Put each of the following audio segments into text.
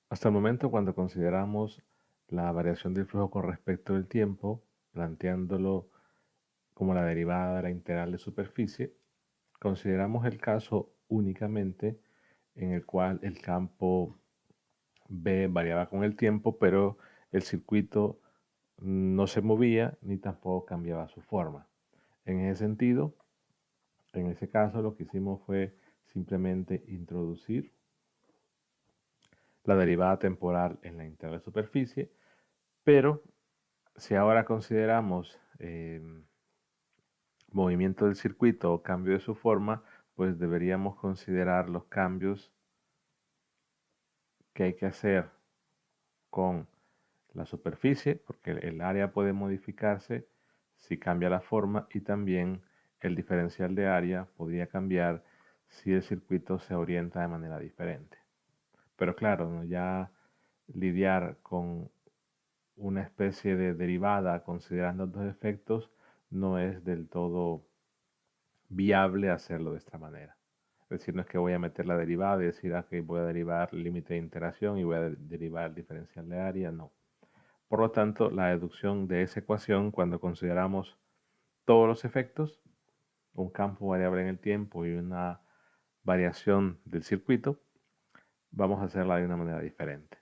Hasta el momento, cuando consideramos la variación del flujo con respecto del tiempo, planteándolo como la derivada de la integral de superficie, consideramos el caso únicamente en el cual el campo B variaba con el tiempo, pero el circuito no se movía ni tampoco cambiaba su forma. En ese sentido, en ese caso lo que hicimos fue simplemente introducir la derivada temporal en la integral de superficie, pero si ahora consideramos movimiento del circuito o cambio de su forma, pues deberíamos considerar los cambios que hay que hacer con la superficie, porque el área puede modificarse si cambia la forma, y también el diferencial de área podría cambiar si el circuito se orienta de manera diferente. Pero claro, ¿no? Ya lidiar con una especie de derivada considerando dos efectos no es del todo viable hacerlo de esta manera. Es decir, no es que voy a meter la derivada y decir, que voy a derivar el límite de interacción y voy a derivar el diferencial de área, no. Por lo tanto, la deducción de esa ecuación, cuando consideramos todos los efectos, un campo variable en el tiempo y una variación del circuito, vamos a hacerla de una manera diferente.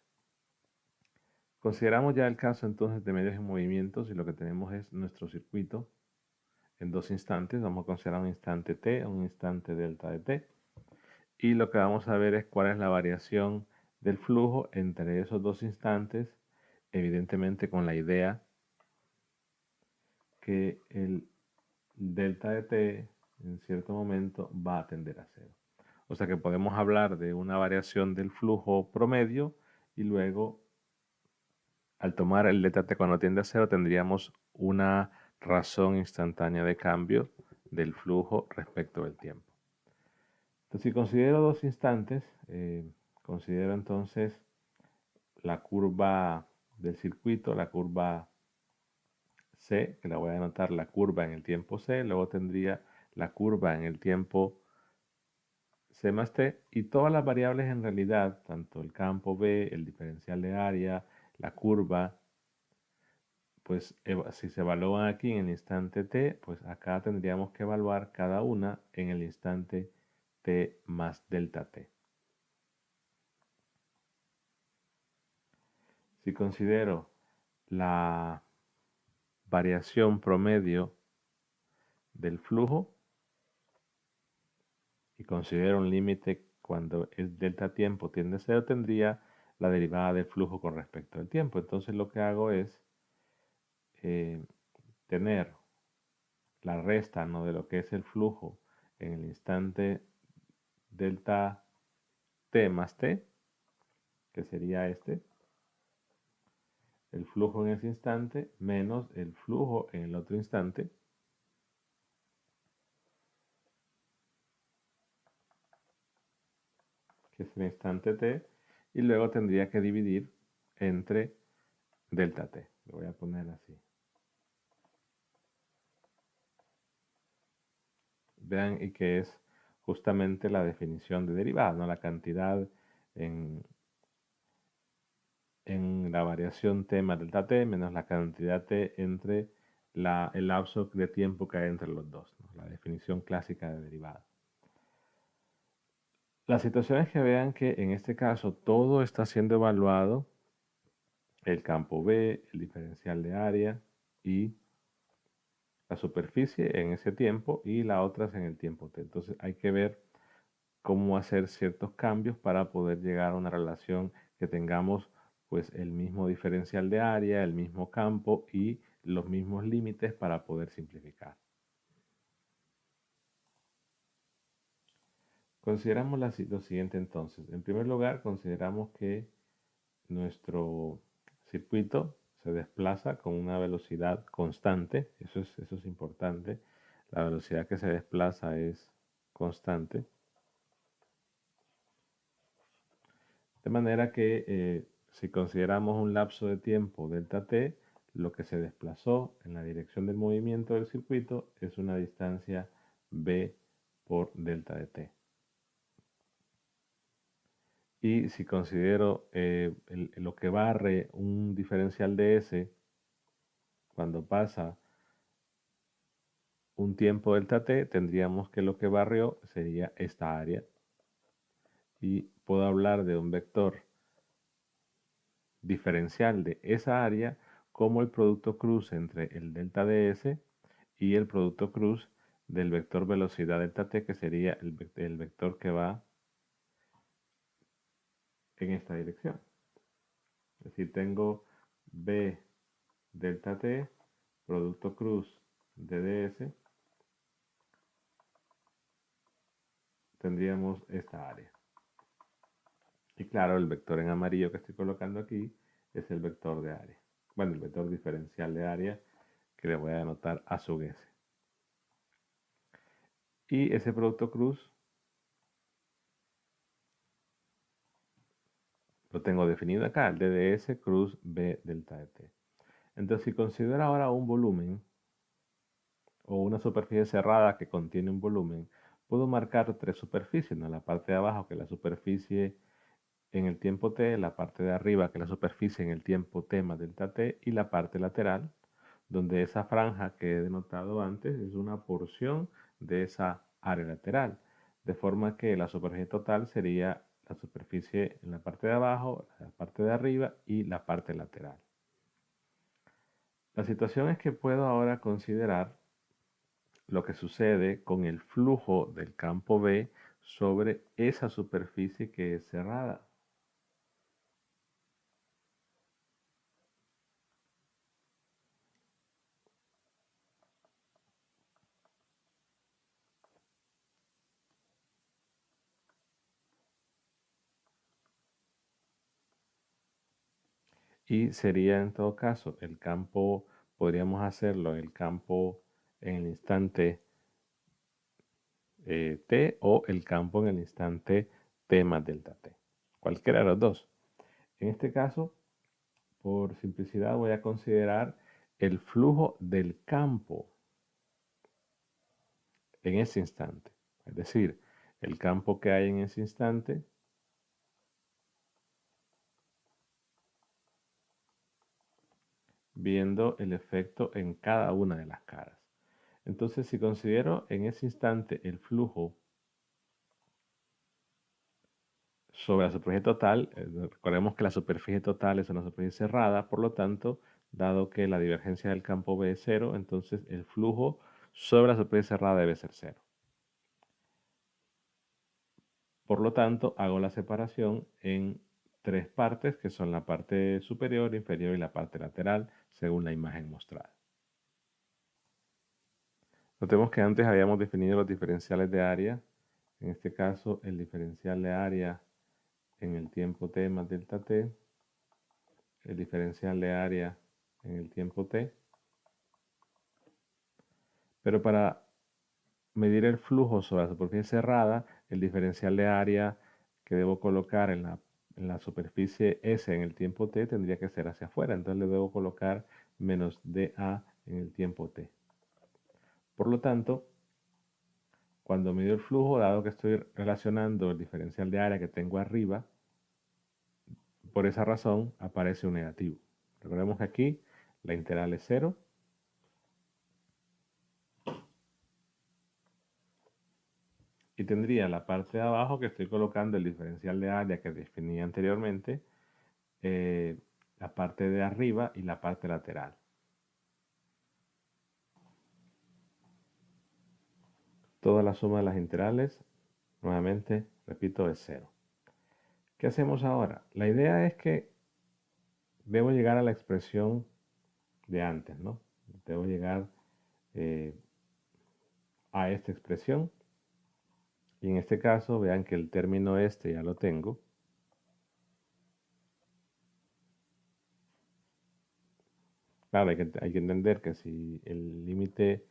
Consideramos ya el caso entonces de medios en movimientos y lo que tenemos es nuestro circuito en dos instantes. Vamos a considerar un instante t, un instante delta de t. Y lo que vamos a ver es cuál es la variación del flujo entre esos dos instantes, evidentemente con la idea que el delta de t en cierto momento va a tender a cero. O sea que podemos hablar de una variación del flujo promedio y luego al tomar el delta t cuando tiende a cero tendríamos una razón instantánea de cambio del flujo respecto del tiempo. Entonces, si considero dos instantes, considero entonces la curva del circuito, la curva C, que la voy a anotar la curva en el tiempo C, luego tendría la curva en el tiempo C más T, y todas las variables en realidad, tanto el campo B, el diferencial de área, la curva, pues si se evalúan aquí en el instante T, pues acá tendríamos que evaluar cada una en el instante T más delta T. Si considero la variación promedio del flujo y considero un límite cuando el delta tiempo tiende a cero, tendría la derivada del flujo con respecto al tiempo. Entonces lo que hago es eh, tener la resta, ¿no?, de lo que es el flujo en el instante delta t más t, que sería este, el flujo en ese instante menos el flujo en el otro instante, que es el instante t, y luego tendría que dividir entre delta t. Lo voy a poner así. Vean, y que es justamente la definición de derivada, ¿no? La cantidad en, la variación t más delta t menos la cantidad t entre el lapso de tiempo que hay entre los dos, ¿no? La definición clásica de derivada. La situación es que vean que en este caso todo está siendo evaluado, el campo B, el diferencial de área y la superficie en ese tiempo, y la otra es en el tiempo t. Entonces hay que ver cómo hacer ciertos cambios para poder llegar a una relación que tengamos pues el mismo diferencial de área, el mismo campo y los mismos límites para poder simplificar. Consideramos lo siguiente entonces. En primer lugar, consideramos que nuestro circuito se desplaza con una velocidad constante. Eso es importante. La velocidad que se desplaza es constante. De manera que si consideramos un lapso de tiempo delta t, lo que se desplazó en la dirección del movimiento del circuito es una distancia b por delta de t. Y si considero lo que barre un diferencial de S cuando pasa un tiempo delta t, tendríamos que lo que barrió sería esta área. Y puedo hablar de un vector diferencial de esa área como el producto cruz entre el delta ds y el producto cruz del vector velocidad delta t, que sería el vector que va en esta dirección. Es decir, tengo b delta t, producto cruz de ds, tendríamos esta área. Y claro, el vector en amarillo que estoy colocando aquí es el vector de área. Bueno, el vector diferencial de área que le voy a denotar a sub s. Y ese producto cruz lo tengo definido acá, el DDS cruz B delta de T. Entonces, si considero ahora un volumen o una superficie cerrada que contiene un volumen, puedo marcar tres superficies, ¿no? La parte de abajo, que es la superficie en el tiempo t, la parte de arriba, que es la superficie en el tiempo t más delta t, y la parte lateral, donde esa franja que he denotado antes es una porción de esa área lateral, de forma que la superficie total sería la superficie en la parte de abajo, la parte de arriba y la parte lateral. La situación es que puedo ahora considerar lo que sucede con el flujo del campo B sobre esa superficie que es cerrada. Y sería en todo caso el campo, podríamos hacerlo el campo en el instante t o el campo en el instante t más delta t. Cualquiera de los dos. En este caso, por simplicidad, voy a considerar el flujo del campo en ese instante. Es decir, el campo que hay en ese instante viendo el efecto en cada una de las caras. Entonces, si considero en ese instante el flujo sobre la superficie total, recordemos que la superficie total es una superficie cerrada, por lo tanto, dado que la divergencia del campo B es cero, entonces el flujo sobre la superficie cerrada debe ser cero. Por lo tanto, hago la separación en tres partes, que son la parte superior, inferior y la parte lateral, según la imagen mostrada. Notemos que antes habíamos definido los diferenciales de área. En este caso, el diferencial de área en el tiempo t más delta t, el diferencial de área en el tiempo t. Pero para medir el flujo sobre la superficie cerrada, el diferencial de área que debo colocar en la superficie S en el tiempo t tendría que ser hacia afuera. Entonces le debo colocar menos dA en el tiempo t. Por lo tanto, cuando mido el flujo, dado que estoy relacionando el diferencial de área que tengo arriba, por esa razón aparece un negativo. Recordemos que aquí la integral es 0. Y tendría la parte de abajo que estoy colocando el diferencial de área que definí anteriormente, la parte de arriba y la parte lateral. Toda la suma de las integrales, nuevamente, repito, es 0. ¿Qué hacemos ahora? La idea es que debo llegar a la expresión de antes, ¿no? Debo llegar a esta expresión. Y en este caso, vean que el término este ya lo tengo. Claro, hay que entender que si el límite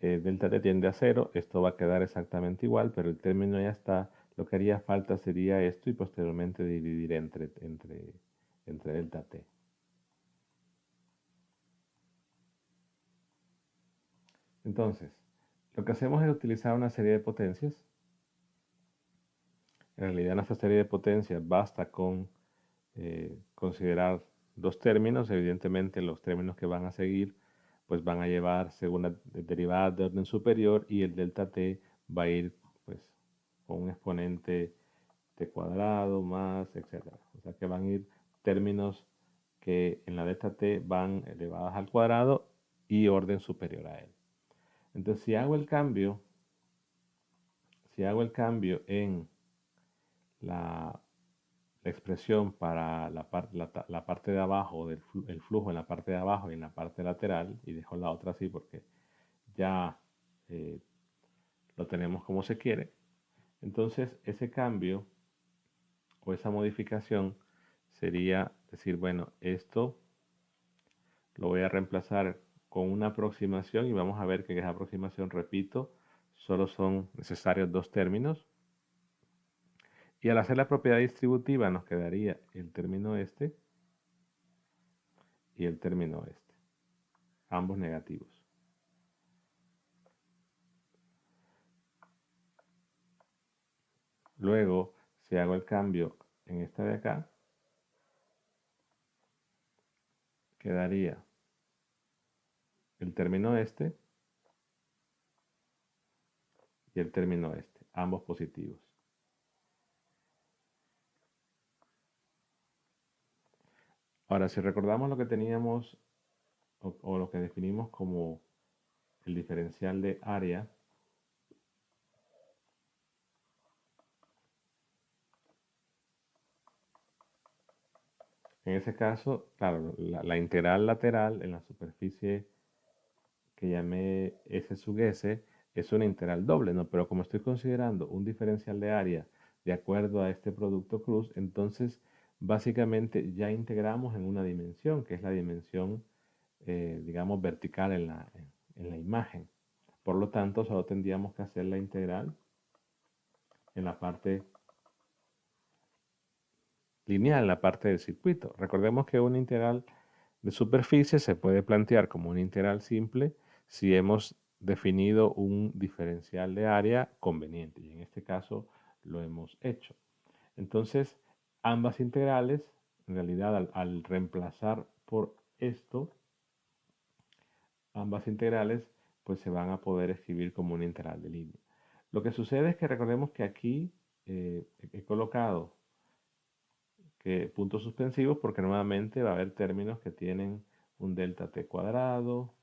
delta t tiende a 0, esto va a quedar exactamente igual, pero el término ya está. Lo que haría falta sería esto y posteriormente dividir entre delta t. Entonces, lo que hacemos es utilizar una serie de potencias En realidad nuestra serie de potencias basta con considerar dos términos. Evidentemente los términos que van a seguir pues van a llevar según la derivada de orden superior, y el delta t va a ir pues con un exponente t cuadrado más, etcétera. O sea que van a ir términos que en la delta t van elevadas al cuadrado y orden superior a él. Entonces si hago el cambio en la expresión para la parte de abajo el flujo en la parte de abajo y en la parte lateral, y dejo la otra así porque ya eh, lo tenemos como se quiere, entonces ese cambio o esa modificación sería decir, bueno, esto lo voy a reemplazar con una aproximación, y vamos a ver que esa aproximación, repito, solo son necesarios dos términos. Y al hacer la propiedad distributiva nos quedaría el término este y el término este, ambos negativos. Luego, si hago el cambio en esta de acá, quedaría el término este y el término este, ambos positivos. Ahora, si recordamos lo que teníamos o lo que definimos como el diferencial de área, en ese caso, claro, la integral lateral en la superficie que llamé S sub S es una integral doble, ¿no? Pero como estoy considerando un diferencial de área de acuerdo a este producto cruz, entonces básicamente ya integramos en una dimensión, que es la dimensión, digamos, vertical en la imagen. Por lo tanto, solo tendríamos que hacer la integral en la parte lineal, en la parte del circuito. Recordemos que una integral de superficie se puede plantear como una integral simple si hemos definido un diferencial de área conveniente, y en este caso lo hemos hecho. Entonces, ambas integrales, en realidad al reemplazar por esto, ambas integrales pues se van a poder escribir como una integral de línea. Lo que sucede es que recordemos que aquí he colocado que puntos suspensivos porque nuevamente va a haber términos que tienen un delta t cuadrado,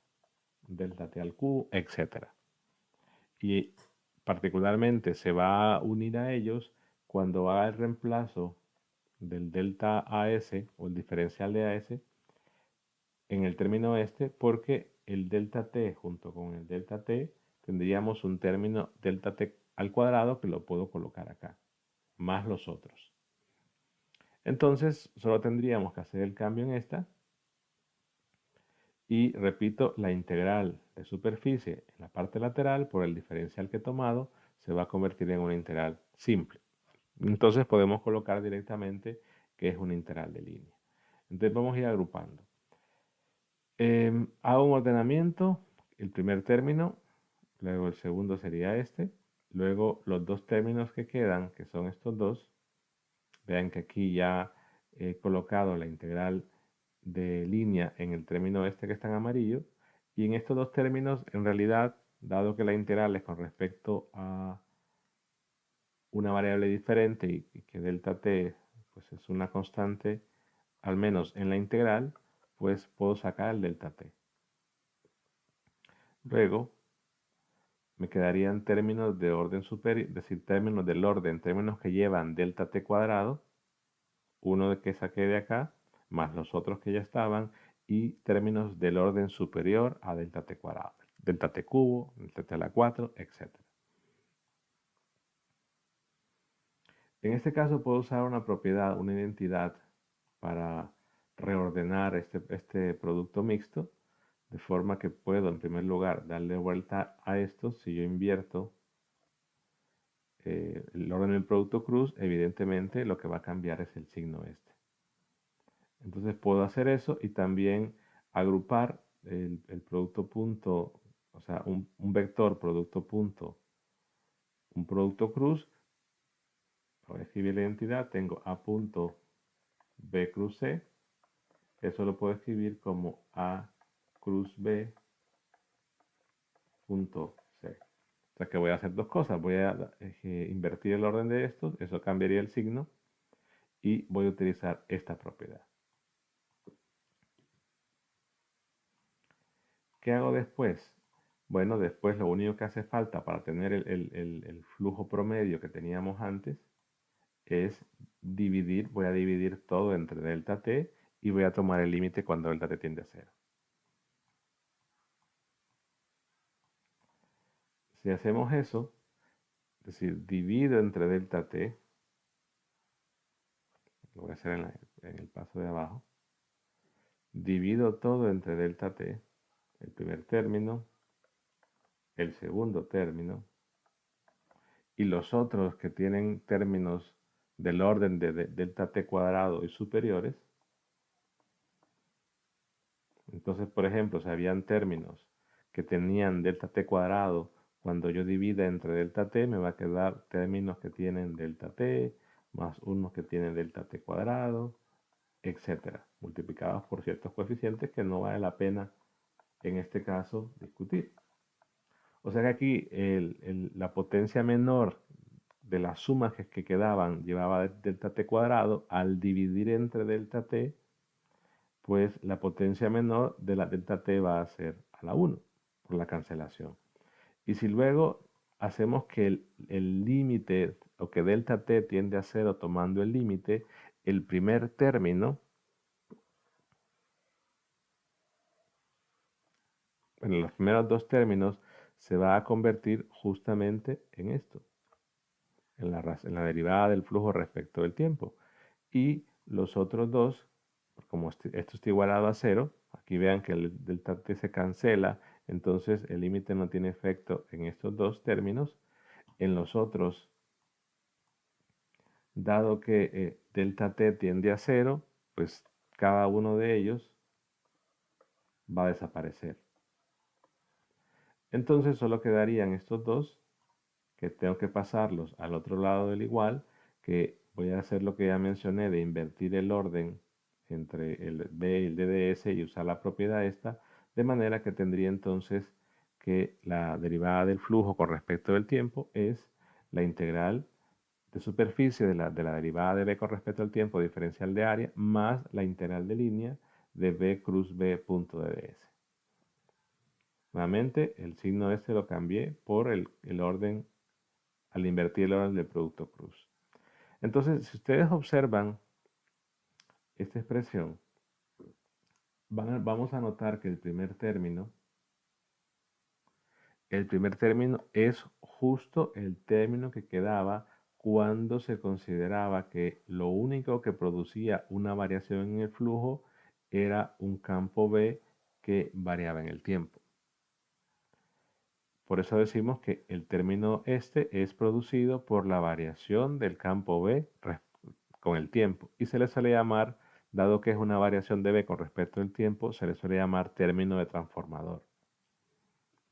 delta t al cubo, etc. Y particularmente se va a unir a ellos cuando haga el reemplazo del delta AS o el diferencial de AS en el término este, porque el delta t junto con el delta t tendríamos un término delta t al cuadrado que lo puedo colocar acá, más los otros. Entonces solo tendríamos que hacer el cambio en esta. Y repito, la integral de superficie en la parte lateral por el diferencial que he tomado se va a convertir en una integral simple. Entonces podemos colocar directamente que es una integral de línea. Entonces vamos a ir agrupando. Hago un ordenamiento, el primer término, luego el segundo sería este, luego los dos términos que quedan, que son estos dos. Vean que aquí ya he colocado la integral de línea en el término este que está en amarillo, y en estos dos términos, en realidad, dado que la integral es con respecto a una variable diferente y que delta t pues es una constante, al menos en la integral, pues puedo sacar el delta t. Luego me quedarían términos de orden superior, es decir, términos del orden, términos que llevan delta t cuadrado, uno que saqué de acá, más los otros que ya estaban, y términos del orden superior a delta t cuadrado, delta t cubo, delta t a la 4, etc. En este caso puedo usar una propiedad, una identidad, para reordenar este producto mixto, de forma que puedo en primer lugar darle vuelta a esto. Si yo invierto el orden del producto cruz, evidentemente lo que va a cambiar es el signo este. Entonces puedo hacer eso y también agrupar el producto punto, o sea, un vector producto punto, un producto cruz, voy a escribir la identidad, tengo A punto B cruz C, eso lo puedo escribir como A cruz B punto C. O sea que voy a hacer dos cosas, voy a invertir el orden de estos, eso cambiaría el signo, y voy a utilizar esta propiedad. ¿Qué hago después? Bueno, después lo único que hace falta para tener el flujo promedio que teníamos antes es dividir, voy a dividir todo entre delta t y voy a tomar el límite cuando delta t tiende a 0. Si hacemos eso, es decir, divido entre delta t, lo voy a hacer en el paso de abajo, divido todo entre delta t, el primer término, el segundo término, y los otros que tienen términos del orden de delta t cuadrado y superiores. Entonces, por ejemplo, si habían términos que tenían delta t cuadrado, cuando yo divida entre delta t me va a quedar términos que tienen delta t más unos que tienen delta t cuadrado, etcétera, multiplicados por ciertos coeficientes que no vale la pena en este caso discutir. O sea que aquí la potencia menor de las sumas que quedaban llevaba delta t cuadrado. Al dividir entre delta t, pues la potencia menor de la delta t va a ser a la 1 por la cancelación. Y si luego hacemos que el límite o que delta t tiende a 0 tomando el límite, el primer término, en los primeros dos términos, se va a convertir justamente en esto, en la derivada del flujo respecto del tiempo. Y los otros dos, como esto está igualado a 0, aquí vean que el delta t se cancela, entonces el límite no tiene efecto en estos dos términos. En los otros, dado que delta t tiende a 0, pues cada uno de ellos va a desaparecer. Entonces solo quedarían estos dos, que tengo que pasarlos al otro lado del igual, que voy a hacer lo que ya mencioné de invertir el orden entre el b y el dds y usar la propiedad esta, de manera que tendría entonces que la derivada del flujo con respecto del tiempo es la integral de superficie de la derivada de b con respecto al tiempo diferencial de área más la integral de línea de b cruz b punto dds. Nuevamente, el signo este lo cambié por el orden, al invertir el orden del producto cruz. Entonces, si ustedes observan esta expresión, vamos a notar que el primer término es justo el término que quedaba cuando se consideraba que lo único que producía una variación en el flujo era un campo B que variaba en el tiempo. Por eso decimos que el término este es producido por la variación del campo B con el tiempo y se le suele llamar, dado que es una variación de B con respecto al tiempo, se le suele llamar término de transformador.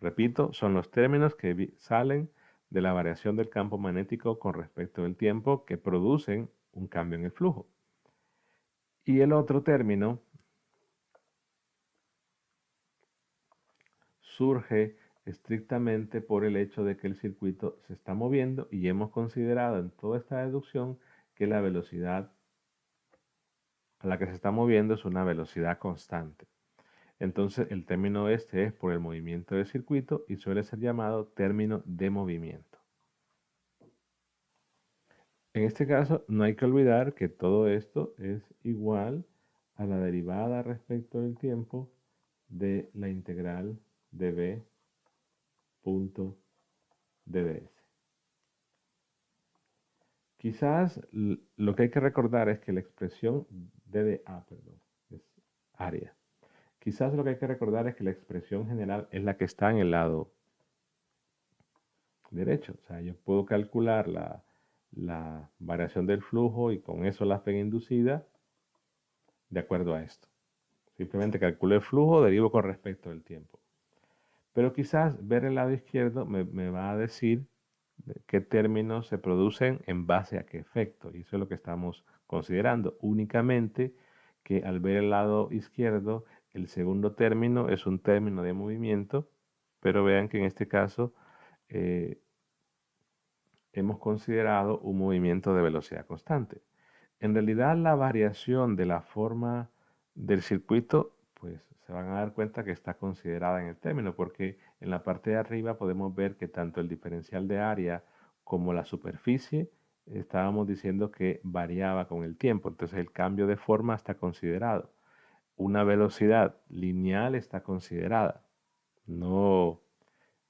Repito, son los términos que salen de la variación del campo magnético con respecto del tiempo que producen un cambio en el flujo. Y el otro término surge estrictamente por el hecho de que el circuito se está moviendo y hemos considerado en toda esta deducción que la velocidad a la que se está moviendo es una velocidad constante. Entonces el término este es por el movimiento del circuito y suele ser llamado término de movimiento. En este caso no hay que olvidar que todo esto es igual a la derivada respecto del tiempo de la integral de b punto dds. Quizás lo que hay que recordar es que la expresión dda, perdón, es área. Quizás lo que hay que recordar es que la expresión general es la que está en el lado derecho. O sea, yo puedo calcular la variación del flujo y con eso la fe inducida de acuerdo a esto. Simplemente calculo el flujo, derivo con respecto al tiempo. Pero quizás ver el lado izquierdo me va a decir, qué términos se producen en base a qué efecto. Y eso es lo que estamos considerando. Únicamente que al ver el lado izquierdo, el segundo término es un término de movimiento, pero vean que en este caso eh, hemos considerado un movimiento de velocidad constante. En realidad la variación de la forma del circuito, pues se van a dar cuenta que está considerada en el término, porque en la parte de arriba podemos ver que tanto el diferencial de área como la superficie, estábamos diciendo que variaba con el tiempo, entonces el cambio de forma está considerado. Una velocidad lineal está considerada, no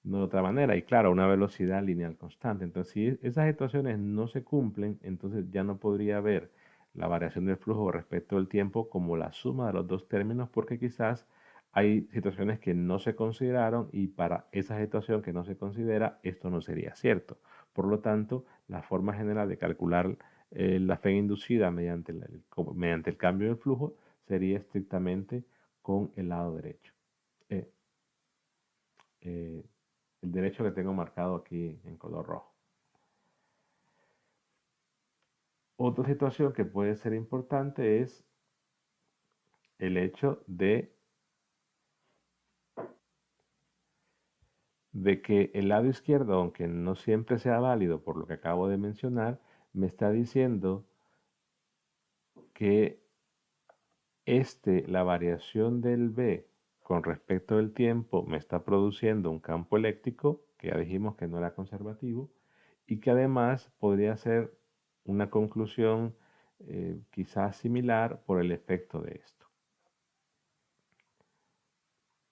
no de otra manera. Y claro, una velocidad lineal constante. Entonces, si esas situaciones no se cumplen, entonces ya no podría haber la variación del flujo respecto del tiempo como la suma de los dos términos, porque quizás hay situaciones que no se consideraron y para esa situación que no se considera, esto no sería cierto. Por lo tanto, la forma general de calcular la fe inducida mediante el cambio del flujo sería estrictamente con el lado derecho. Eh, eh, el derecho que tengo marcado aquí en color rojo. Otra situación que puede ser importante es el hecho de que el lado izquierdo, aunque no siempre sea válido por lo que acabo de mencionar, me está diciendo que la variación del B con respecto al tiempo me está produciendo un campo eléctrico, que ya dijimos que no era conservativo, y que además podría ser una conclusión quizás similar por el efecto de esto.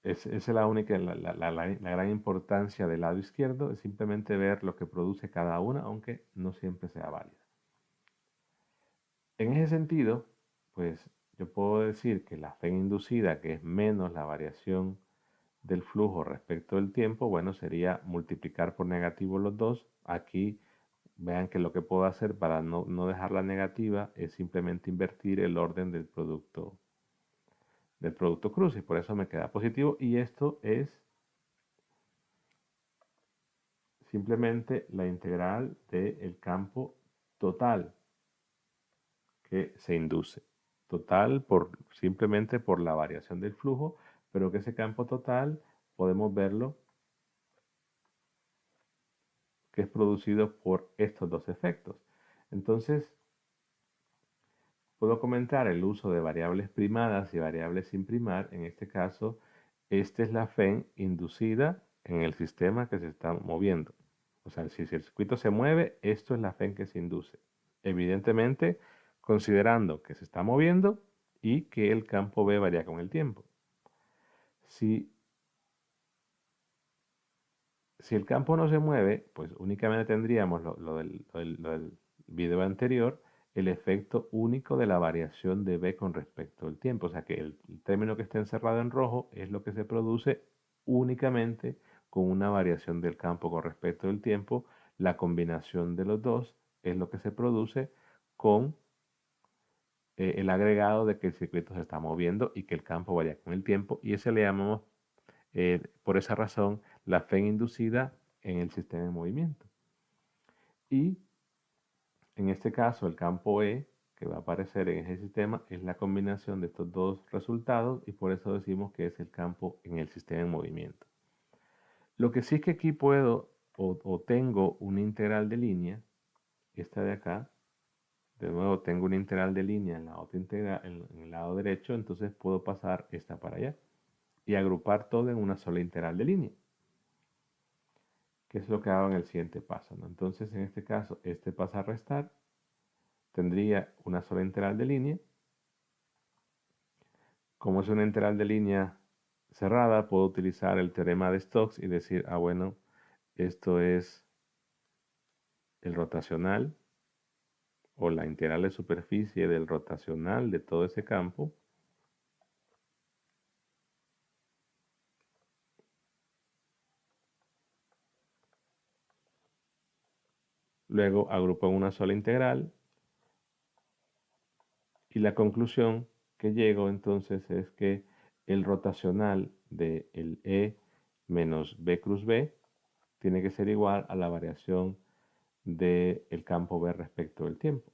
Esa es la única, la gran importancia del lado izquierdo, es simplemente ver lo que produce cada una, aunque no siempre sea válida. En ese sentido, pues yo puedo decir que la fe inducida, que es menos la variación del flujo respecto del tiempo, bueno, sería multiplicar por negativo los dos. Aquí vean que lo que puedo hacer para no dejarla negativa es simplemente invertir el orden del producto cruz y por eso me queda positivo y esto es simplemente la integral del campo total que se induce. Total simplemente por la variación del flujo, pero que ese campo total podemos verlo que es producido por estos dos efectos. Entonces, puedo comentar el uso de variables primadas y variables sin primar. En este caso, esta es la FEN inducida en el sistema que se está moviendo. O sea, si el circuito se mueve, esto es la FEN que se induce. Evidentemente, considerando que se está moviendo y que el campo B varía con el tiempo. Si el campo no se mueve, pues únicamente tendríamos lo del video anterior, el efecto único de la variación de B con respecto al tiempo. O sea que el término que está encerrado en rojo es lo que se produce únicamente con una variación del campo con respecto al tiempo. La combinación de los dos es lo que se produce con el agregado de que el circuito se está moviendo y que el campo varía con el tiempo. Y ese le llamamos por esa razón, la fe inducida en el sistema de movimiento. Y en este caso, el campo E que va a aparecer en ese sistema es la combinación de estos dos resultados y por eso decimos que es el campo en el sistema de movimiento. Lo que sí es que aquí puedo o tengo una integral de línea, esta de acá, de nuevo tengo una integral de línea en la otra integral, en el lado derecho, entonces puedo pasar esta para allá y agrupar todo en una sola integral de línea, que es lo que hago en el siguiente paso, ¿no? Entonces, en este caso, este pasa a restar, tendría una sola integral de línea. Como es una integral de línea cerrada, puedo utilizar el teorema de Stokes y decir, ah, bueno, esto es el rotacional o la integral de superficie del rotacional de todo ese campo. Luego agrupo en una sola integral y la conclusión que llego entonces es que el rotacional de el E menos B cruz B tiene que ser igual a la variación del campo B respecto del tiempo.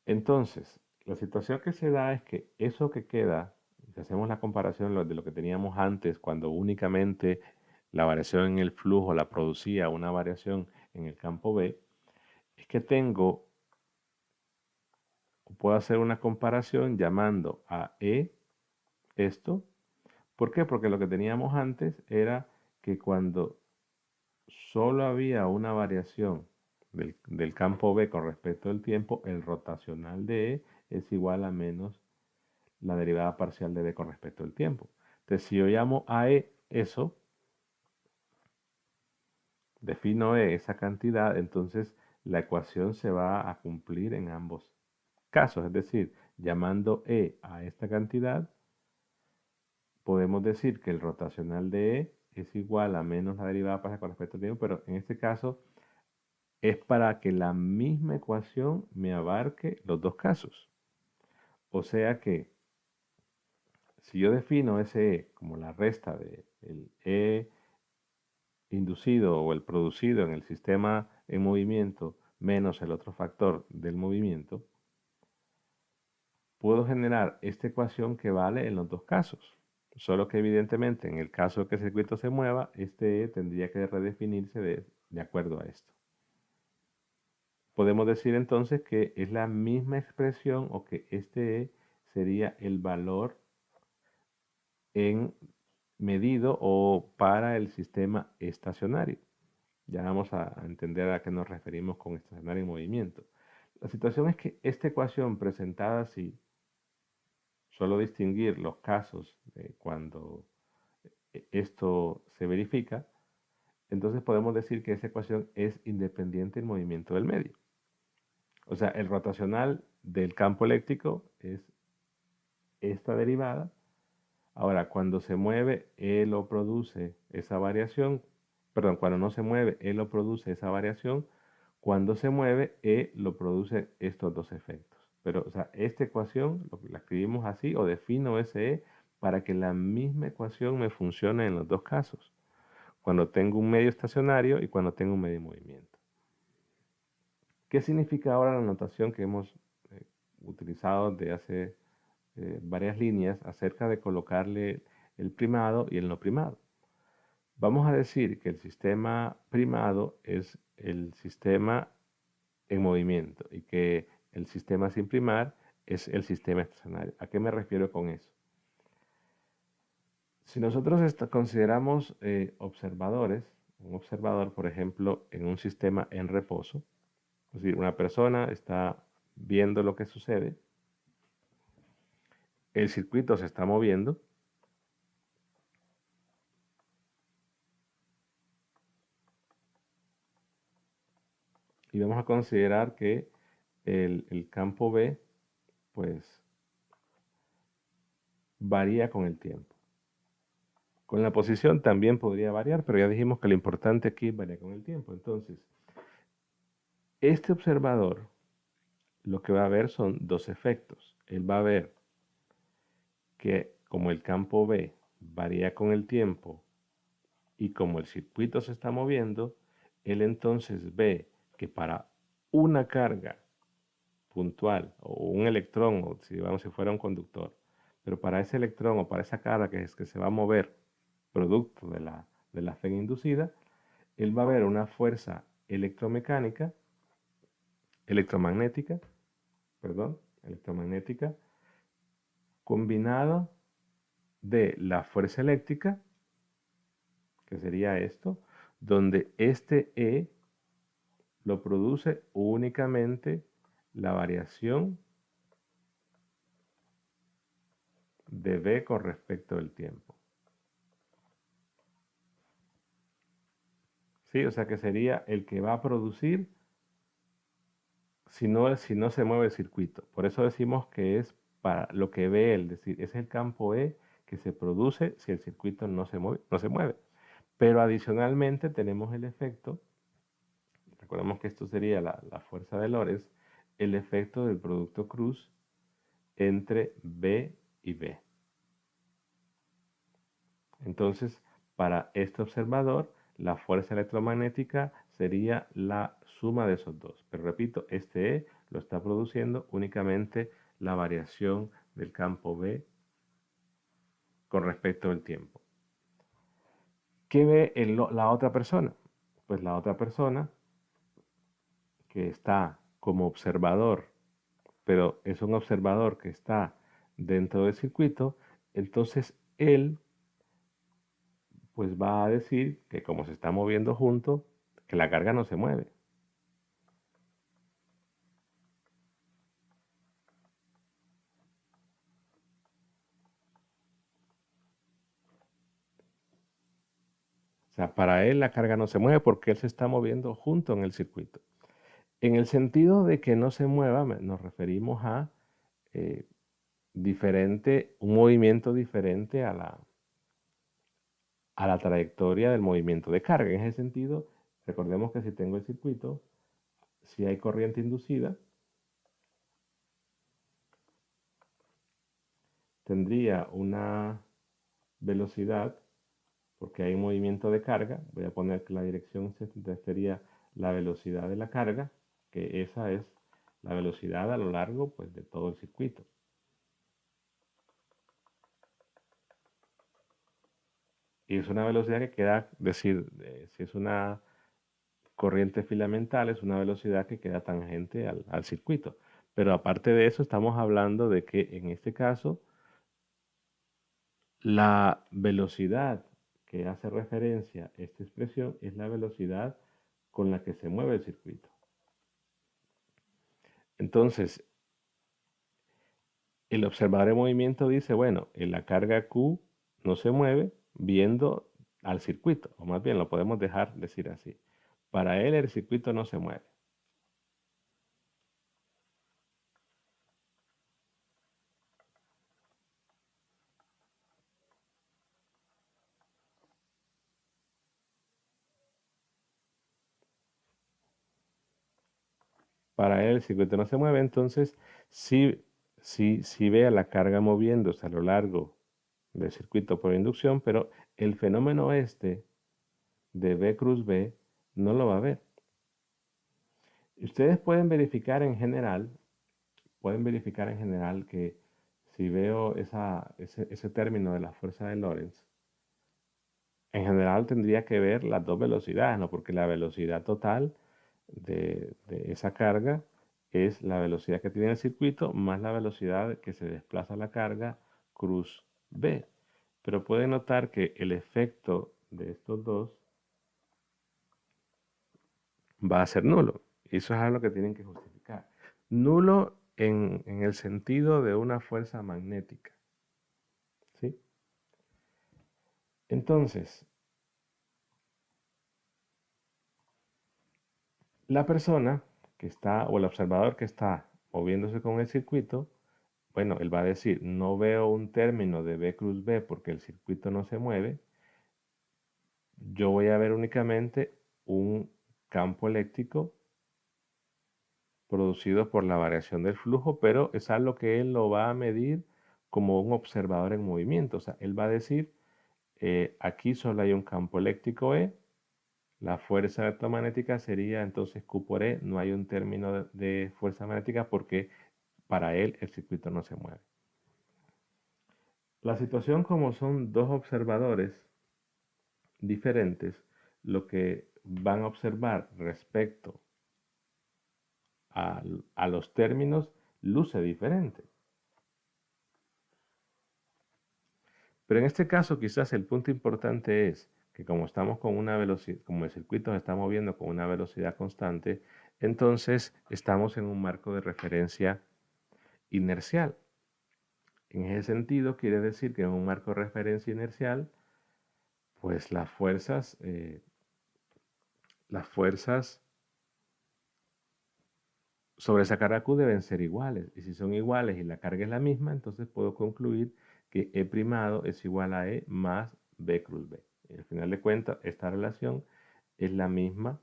Entonces, la situación que se da es que eso que queda, si hacemos la comparación de lo que teníamos antes, cuando únicamente la variación en el flujo la producía una variación en el campo B, es que puedo hacer una comparación llamando a E esto. ¿Por qué? Porque lo que teníamos antes era que cuando solo había una variación del campo B con respecto al tiempo, el rotacional de E es igual a menos la derivada parcial de B con respecto al tiempo. Entonces, si yo llamo a E eso, defino E esa cantidad, entonces la ecuación se va a cumplir en ambos casos. Es decir, llamando E a esta cantidad, podemos decir que el rotacional de E es igual a menos la derivada parcial con respecto al tiempo, pero en este caso es para que la misma ecuación me abarque los dos casos. O sea que si yo defino ese E como la resta del E inducido o el producido en el sistema en movimiento menos el otro factor del movimiento, puedo generar esta ecuación que vale en los dos casos. Solo que evidentemente en el caso de que el circuito se mueva, este E tendría que redefinirse de acuerdo a esto. Podemos decir entonces que es la misma expresión o que este E sería el valor en medido o para el sistema estacionario. Ya vamos a entender a qué nos referimos con estacionario en movimiento. La situación es que esta ecuación presentada así, solo distinguir los casos cuando esto se verifica, entonces podemos decir que esa ecuación es independiente del movimiento del medio. O sea, el rotacional del campo eléctrico es esta derivada. Ahora, cuando se mueve, E lo produce esa variación. Perdón, cuando no se mueve, E lo produce esa variación. Cuando se mueve, E lo produce estos dos efectos. Pero, o sea, esta ecuación la escribimos así o defino ese E para que la misma ecuación me funcione en los dos casos. Cuando tengo un medio estacionario y cuando tengo un medio en movimiento. ¿Qué significa ahora la notación que hemos utilizado de hace varias líneas acerca de colocarle el primado y el no primado? Vamos a decir que el sistema primado es el sistema en movimiento y que el sistema sin primar es el sistema estacionario. ¿A qué me refiero con eso? Si nosotros consideramos observadores, un observador, por ejemplo, en un sistema en reposo, es decir, una persona está viendo lo que sucede, el circuito se está moviendo, y vamos a considerar que el campo B, pues, varía con el tiempo. Con la posición también podría variar, pero ya dijimos que lo importante aquí varía con el tiempo. Entonces, este observador lo que va a ver son dos efectos. Él va a ver que como el campo B varía con el tiempo y como el circuito se está moviendo, él entonces ve que para una carga puntual o un electrón, o si vamos si fuera un conductor, pero para ese electrón o para esa carga que es que se va a mover producto de la fe inducida, él va a ver una fuerza electromecánica, electromagnética, perdón, electromagnética, combinada de la fuerza eléctrica, que sería esto, donde este E lo produce únicamente la variación de B con respecto al tiempo. ¿Sí? O sea que sería el que va a producir si no se mueve el circuito. Por eso decimos que es para lo que ve él, es decir, es el campo E que se produce si el circuito no se mueve. Pero adicionalmente tenemos el efecto, recordemos que esto sería la fuerza de Lorentz, el efecto del producto cruz entre B y B. Entonces, para este observador, la fuerza electromagnética sería la suma de esos dos. Pero repito, este E lo está produciendo únicamente la variación del campo B con respecto al tiempo. ¿Qué ve la otra persona? Pues la otra persona que está como observador, pero es un observador que está dentro del circuito, entonces él pues va a decir que como se está moviendo junto, que la carga no se mueve. O sea, para él la carga no se mueve porque él se está moviendo junto en el circuito. En el sentido de que no se mueva, nos referimos a eh, un movimiento diferente a la trayectoria del movimiento de carga. En ese sentido, recordemos que si tengo el circuito, si hay corriente inducida, tendría una velocidad, porque hay un movimiento de carga. Voy a poner que la dirección sería la velocidad de la carga, que esa es la velocidad a lo largo pues, de todo el circuito. Y es una velocidad que queda, decir, si es una corriente filamental, es una velocidad que queda tangente al circuito. Pero aparte de eso, estamos hablando de que en este caso, la velocidad que hace referencia a esta expresión es la velocidad con la que se mueve el circuito. Entonces, el observador en movimiento dice, bueno, en la carga Q no se mueve viendo al circuito, o más bien lo podemos dejar decir así. Para él el circuito no se mueve. Para él el circuito no se mueve, entonces sí ve a la carga moviéndose a lo largo del circuito por inducción, pero el fenómeno este de B cruz B no lo va a ver. Ustedes pueden verificar en general que si veo ese término de la fuerza de Lorentz, en general tendría que ver las dos velocidades, ¿no? Porque la velocidad total de esa carga es la velocidad que tiene el circuito más la velocidad que se desplaza la carga cruz B. Pero pueden notar que el efecto de estos dos va a ser nulo. Y eso es algo que tienen que justificar. Nulo en el sentido de una fuerza magnética. ¿Sí? Entonces, la persona que está, o el observador que está moviéndose con el circuito, bueno, él va a decir, no veo un término de B cruz B porque el circuito no se mueve. Yo voy a ver únicamente un campo eléctrico producido por la variación del flujo, pero es algo que él lo va a medir como un observador en movimiento. O sea, él va a decir, aquí solo hay un campo eléctrico E, la fuerza electromagnética sería entonces Q por E, no hay un término de fuerza magnética porque para él el circuito no se mueve. La situación como son dos observadores diferentes, lo que van a observar respecto a los términos luce diferente. Pero en este caso quizás el punto importante es que como estamos con una velocidad, como el circuito se está moviendo con una velocidad constante, entonces estamos en un marco de referencia inercial. En ese sentido quiere decir que en un marco de referencia inercial, pues las fuerzas sobre esa carga Q deben ser iguales. Y si son iguales y la carga es la misma, entonces puedo concluir que E primado es igual a E más B cruz B. Y al final de cuentas, esta relación es la misma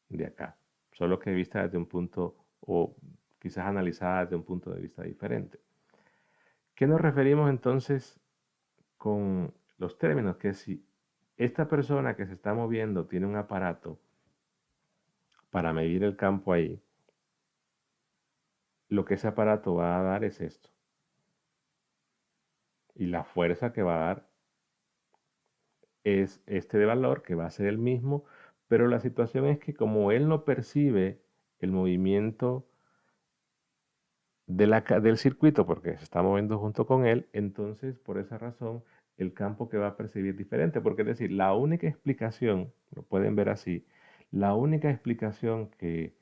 de acá, solo que vista desde un punto, o quizás analizada desde un punto de vista diferente. ¿Qué nos referimos entonces con los términos? Que si esta persona que se está moviendo tiene un aparato para medir el campo ahí, lo que ese aparato va a dar es esto. Y la fuerza que va a dar es este de valor, que va a ser el mismo, pero la situación es que como él no percibe el movimiento del circuito porque se está moviendo junto con él, entonces por esa razón el campo que va a percibir es diferente, porque es decir, la única explicación, lo pueden ver así, la única explicación que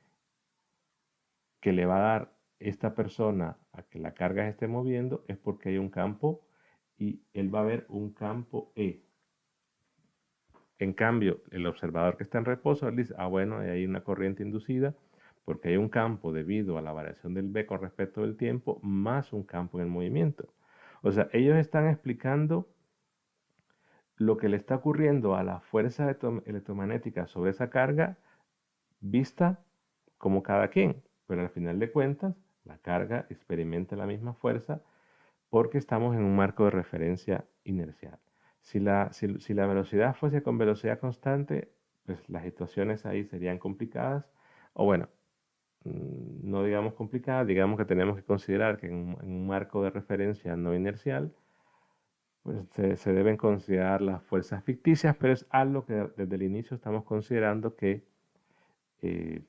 le va a dar esta persona a que la carga se esté moviendo es porque hay un campo y él va a ver un campo E. En cambio, el observador que está en reposo, él dice, ah, bueno, hay una corriente inducida porque hay un campo debido a la variación del B con respecto del tiempo, más un campo en el movimiento. O sea, ellos están explicando lo que le está ocurriendo a la fuerza electromagnética sobre esa carga vista como cada quien, pero al final de cuentas, la carga experimenta la misma fuerza porque estamos en un marco de referencia inercial. Si la velocidad fuese con velocidad constante, pues las situaciones ahí serían complicadas, o bueno, no digamos complicadas, digamos que tenemos que considerar que en un marco de referencia no inercial, pues se deben considerar las fuerzas ficticias, pero es algo que desde el inicio estamos considerando que eh,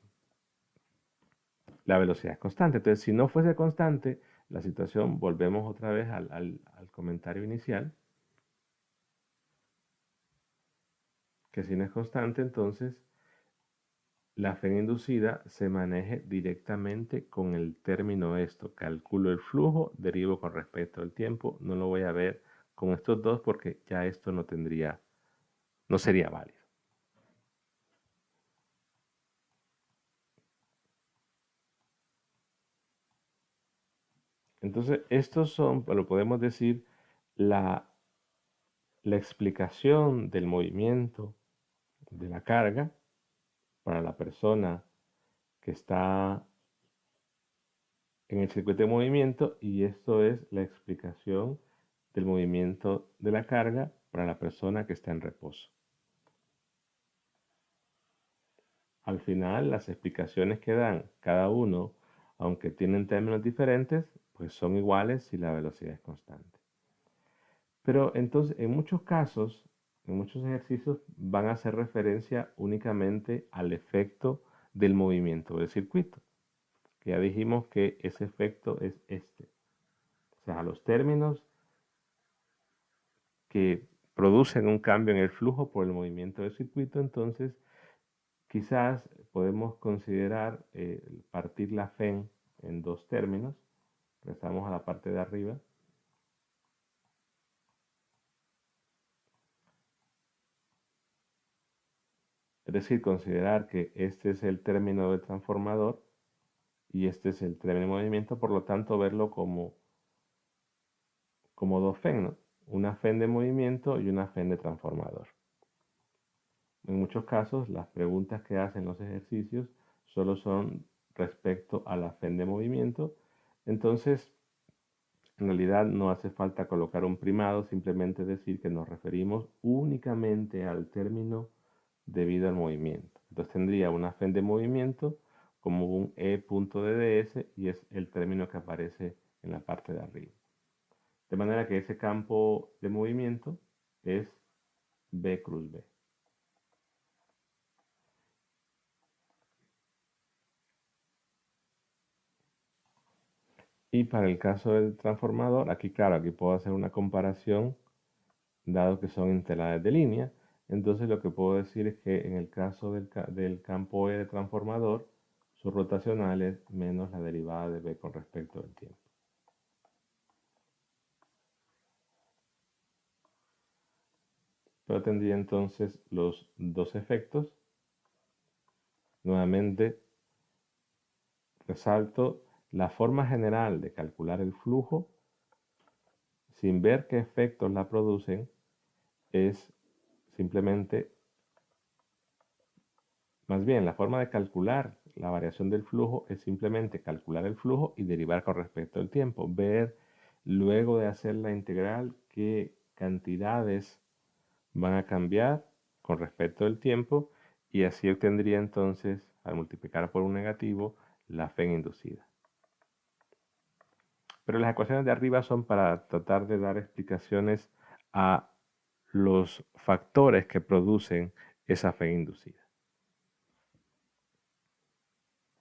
la velocidad es constante. Entonces, si no fuese constante, la situación, volvemos otra vez al comentario inicial, que si no es constante, entonces la fe inducida se maneje directamente con el término esto. Calculo el flujo, derivo con respecto al tiempo. No lo voy a ver con estos dos porque ya esto no sería válido. Entonces, estos son, lo podemos decir, la, la explicación del movimiento de la carga para la persona que está en el circuito de movimiento, y esto es la explicación del movimiento de la carga para la persona que está en reposo. Al final, las explicaciones que dan cada uno, aunque tienen términos diferentes, pues son iguales si la velocidad es constante. Pero entonces, en muchos casos, en muchos ejercicios, van a hacer referencia únicamente al efecto del movimiento del circuito, que ya dijimos que ese efecto es este. O sea, los términos que producen un cambio en el flujo por el movimiento del circuito, entonces quizás podemos considerar partir la FEN en dos términos. Regresamos a la parte de arriba. Es decir, considerar que este es el término del transformador y este es el término de movimiento, por lo tanto verlo como dos FEN, ¿no? Una FEN de movimiento y una FEN de transformador. En muchos casos, las preguntas que hacen los ejercicios solo son respecto a la FEN de movimiento. Entonces, en realidad no hace falta colocar un primado, simplemente decir que nos referimos únicamente al término debido al movimiento. Entonces tendría una FEN de movimiento como un E.DDS y es el término que aparece en la parte de arriba. De manera que ese campo de movimiento es B cruz B. Y para el caso del transformador, aquí claro, aquí puedo hacer una comparación, dado que son interladas de línea. Entonces lo que puedo decir es que en el caso del campo E de transformador, su rotacional es menos la derivada de B con respecto al tiempo. Pero tendría entonces los dos efectos. Nuevamente resalto la forma general de calcular el flujo sin ver qué efectos la producen es simplemente, más bien la forma de calcular la variación del flujo es simplemente calcular el flujo y derivar con respecto al tiempo. Ver luego de hacer la integral qué cantidades van a cambiar con respecto al tiempo y así obtendría entonces, al multiplicar por un negativo, la fe inducida. Pero las ecuaciones de arriba son para tratar de dar explicaciones a los factores que producen esa fe inducida.